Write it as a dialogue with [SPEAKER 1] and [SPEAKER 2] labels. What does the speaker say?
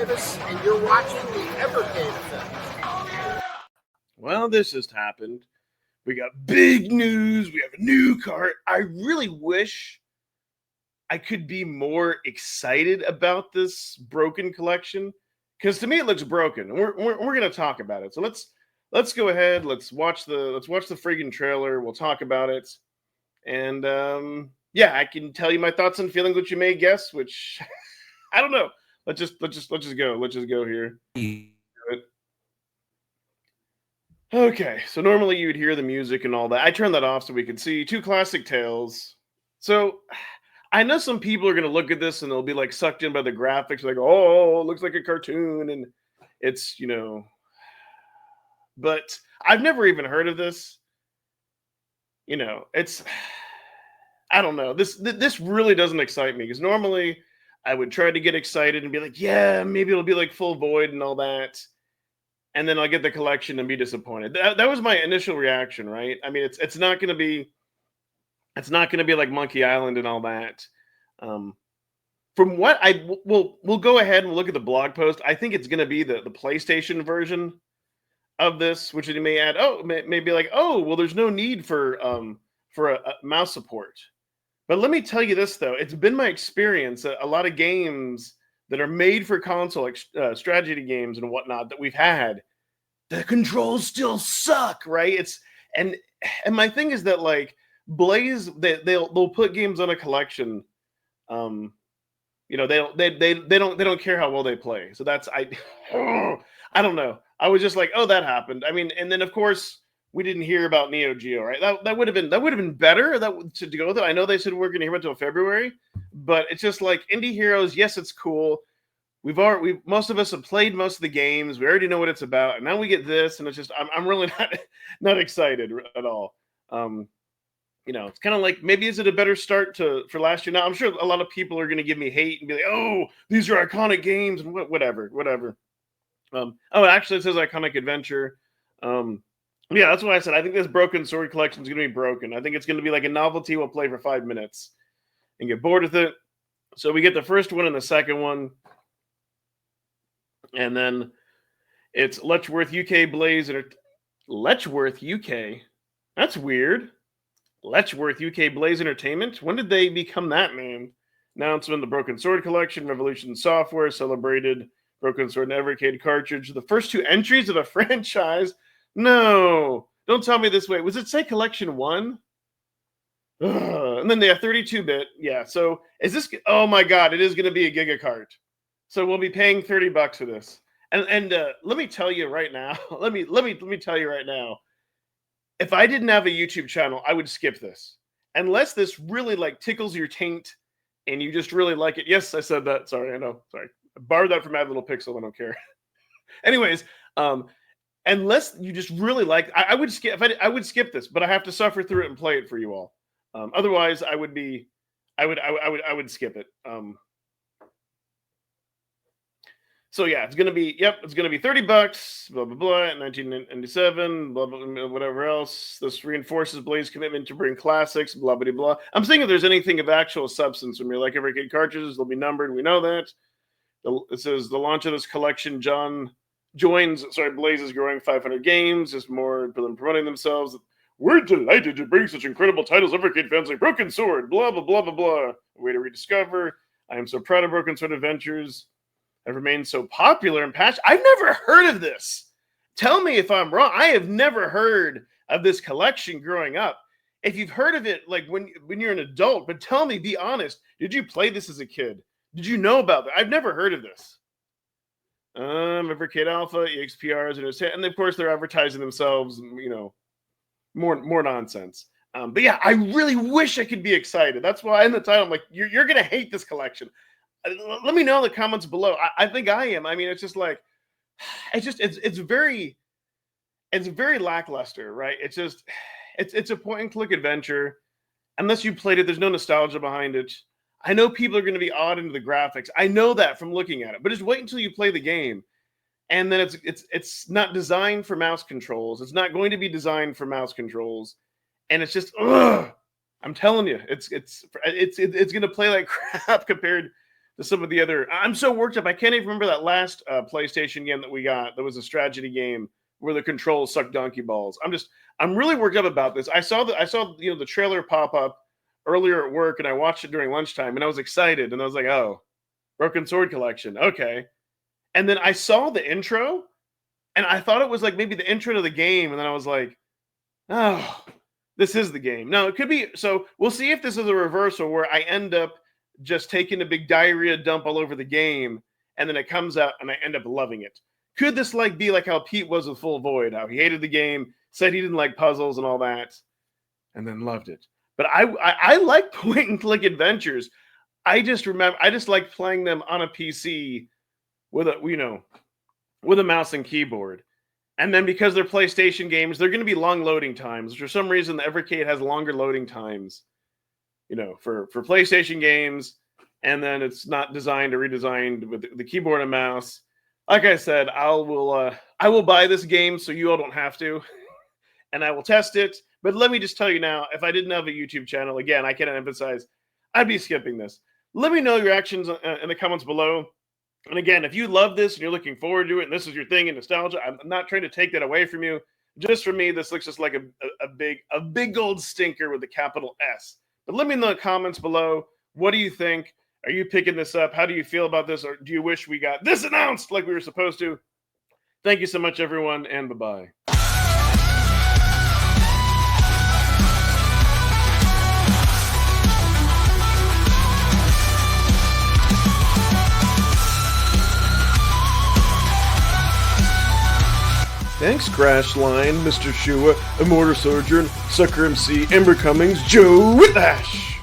[SPEAKER 1] Travis, and you're watching the Evercade Effect.
[SPEAKER 2] Well, this just happened. We got big news. We have a new cart. I really wish I could be more excited about this broken collection, because to me it looks broken. We're going to talk about it. So let's go ahead. Let's watch the friggin' trailer. We'll talk about it, and yeah, I can tell you my thoughts and feelings, which you may guess, which I don't know. Let's just go. Let's just go here. Okay, so normally you'd hear the music and all that. I turned that off so we could see two classic tales. So I know some people are going to look at this and they'll be like sucked in by the graphics, like, oh, it looks like a cartoon, and it's, but I've never even heard of this. It's, I don't know. This really doesn't excite me, because normally I would try to get excited and be like, yeah, maybe it'll be like Full Void and all that. And then I'll get the collection and be disappointed. That was my initial reaction, right? I mean, it's not going to be like Monkey Island and all that. From what we'll go ahead and we'll look at the blog post. I think it's going to be the PlayStation version of this, which it may add. Oh, maybe like, oh, well, there's no need for a mouse support. But let me tell you this though, it's been my experience that a lot of games that are made for console, like strategy games and whatnot that we've had, the controls still suck, right? And my thing is that, like, Blaze, they'll put games on a collection. They don't care how well they play. So that's I don't know. I was just like, oh, that happened. I mean, and then of course we didn't hear about Neo Geo, right? That would have been better to go with it. I know they said we're going to hear about it until February, but it's just like Indie Heroes. Yes, it's cool. Most of us have played most of the games. We already know what it's about, and now we get this, and it's just I'm really not excited at all. It's kind of like, maybe is it a better start for last year? Now I'm sure a lot of people are going to give me hate and be like, oh, these are iconic games and whatever. Actually, it says iconic adventure. Yeah, that's why I said I think this Broken Sword collection is going to be broken. I think it's going to be like a novelty we'll play for 5 minutes and get bored with it. So we get the first one and the second one. And then it's Letchworth UK Blaze. Letchworth UK? That's weird. Letchworth UK Blaze Entertainment? When did they become that name? Announcement: the Broken Sword Collection, Revolution Software, celebrated Broken Sword and Evercade cartridge. The first two entries of the franchise? No! Don't tell me this way. Was it say Collection 1? And then they have 32-bit. Yeah, so is this... Oh my god, it is going to be a Gigacart. So we'll be paying $30 for this. And let me tell you right now. Let me tell you right now. If I didn't have a YouTube channel, I would skip this, unless this really like tickles your taint and you just really like it. Yes, I said that. Sorry, I know. Sorry, I borrowed that from Mad Little Pixel. I don't care. Anyways, unless you just really like, I would skip. I would skip this, but I have to suffer through it and play it for you all. Otherwise, I would skip it. So yeah, it's gonna be $30, blah blah blah, 1997, blah blah whatever else. This reinforces Blaze's commitment to bring classics, blah blah blah. I'm saying if there's anything of actual substance when you're like Evercade cartridges, they'll be numbered. We know that. It says the launch of this collection joins Blaze's growing 500 games, just more than promoting themselves. We're delighted to bring such incredible titles Evercade fans like Broken Sword, blah blah blah blah blah. A way to rediscover. I am so proud of Broken Sword Adventures. Have remained so popular and passionate. I've never heard of this. Tell me if I'm wrong. I have never heard of this collection growing up. If you've heard of it, like when you're an adult, but tell me, be honest. Did you play this as a kid? Did you know about that? I've never heard of this. Evercade Alpha, EXPRs, and of course they're advertising themselves. More nonsense. But yeah, I really wish I could be excited. That's why in the title I'm like, you're gonna hate this collection. Let me know in the comments below. I think I am. I mean, it's just like, it's very lackluster, right? It's a point and click adventure. Unless you played it, there's no nostalgia behind it. I know people are going to be awed into the graphics. I know that from looking at it, but just wait until you play the game. And then it's not designed for mouse controls. It's not going to be designed for mouse controls. And it's just, ugh. I'm telling you, it's going to play like crap compared to some of the other. I'm so worked up. I can't even remember that last PlayStation game that we got. That was a strategy game where the controls suck donkey balls. I'm really worked up about this. I saw the trailer pop up earlier at work, and I watched it during lunchtime, and I was excited, and I was like, oh, Broken Sword Collection, okay. And then I saw the intro, and I thought it was like maybe the intro to the game, and then I was like, oh, this is the game. No, it could be. So we'll see if this is a reversal where I end up just taking a big diarrhea dump all over the game, and then it comes out and I end up loving it. Could this be like how Pete was with Full Void, how he hated the game, said he didn't like puzzles and all that, and then loved it. But I like point and click adventures. I just like playing them on a PC with a mouse and keyboard. And then because they're PlayStation games, they're going to be long loading times. For some reason, the Evercade has longer loading times, for PlayStation games. And then it's not designed or redesigned with the keyboard and mouse. Like I said, I will buy this game so you all don't have to, and I will test it. But let me just tell you now, if I didn't have a YouTube channel, again, I cannot emphasize, I'd be skipping this. Let me know your reactions in the comments below. And again, if you love this and you're looking forward to it, and this is your thing in nostalgia, I'm not trying to take that away from you. Just for me, this looks just like a big gold stinker with a capital S. But let me know in the comments below. What do you think? Are you picking this up? How do you feel about this? Or do you wish we got this announced like we were supposed to? Thank you so much, everyone, and bye-bye. Thanks, Crash Line, Mr. Shua, Immortal Sojourn, Sucker MC, Ember Cummings, Joe Whitlash.